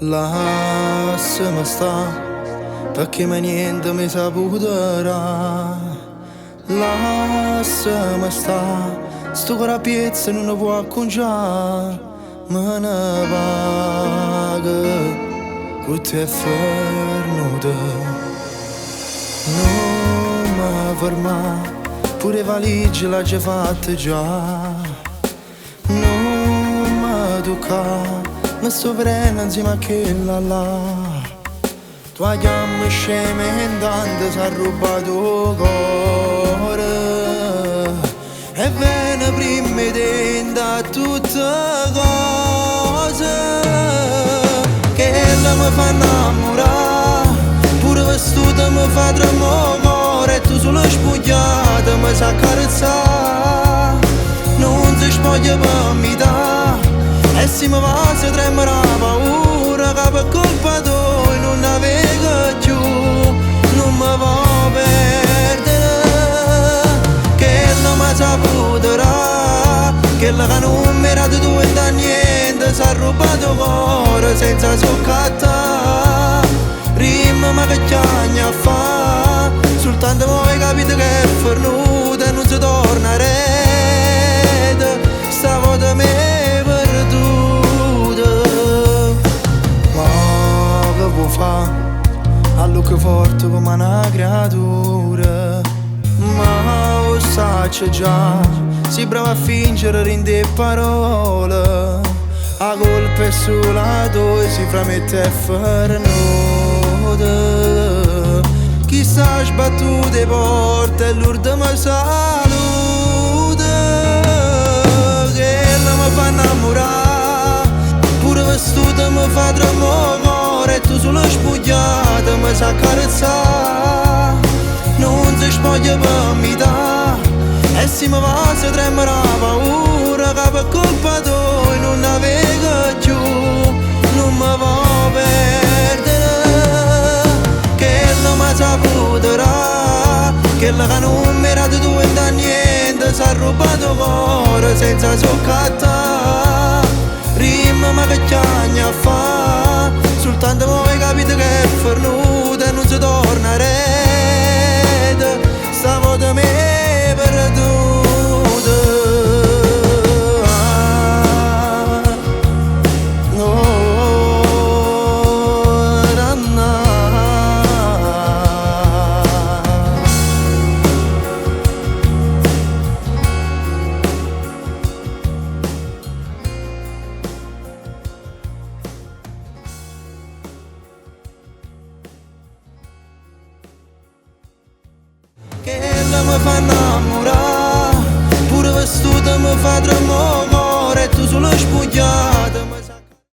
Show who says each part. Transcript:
Speaker 1: Lasciami sta, perché mai niente mi saputerà. Lasciami sta, sto con la piezza non può acconciare. Me ne vaga, che ti è fernuta. Non mi ferma, pure valigie l'ha già fatta già. Non mi tocca, mi sto prendendo insieme a quella là. Tua chiamma scema e intanto s'ha rubato cuore. E viene prima dentro tutte cose che la mi fa innamorare. Pure vestuta mi fa tremare e tu sulla spugliata mi sa accarezzare. Non si spoglia per metà e se mi va si trema la paura che per colpa tua non navega più. Non mi va perdere, che non mi saputerà, che la che non mi era di tu e da niente s'ha rubato cuore senza soccattare. Rima ma che chiagna fa, soltanto voi capite che è fornuta e non si torna rete. Stavo da me perduta, ma che può fa? A lucco forte come una creatura. Ma lo saccio già, si brava a fingere rinde parole. A colpa è sulla tua si framette e fernuta. Chissà sbattute porte e l'ultima salute. Che la mi fa innamorare, pure vestuta mi fa tremare e tu sulla spugliata mi sa accarezzare. Non si spoglia per metà e se mi va si trema la paura che per colpa tua non navega più. Non mi va perdere, che non mi saputerà, che la che non mi era di tu e da niente s'ha rubato cuore senza soccattare. Rima ma che chiagna fa, soltanto voi capite che è fornuta e non si torna rete. Stavo da me perduta. No, nanna. Che la mi fa innamorare, pure vestuta mi fa tremare e tu sulla spugliata mi sa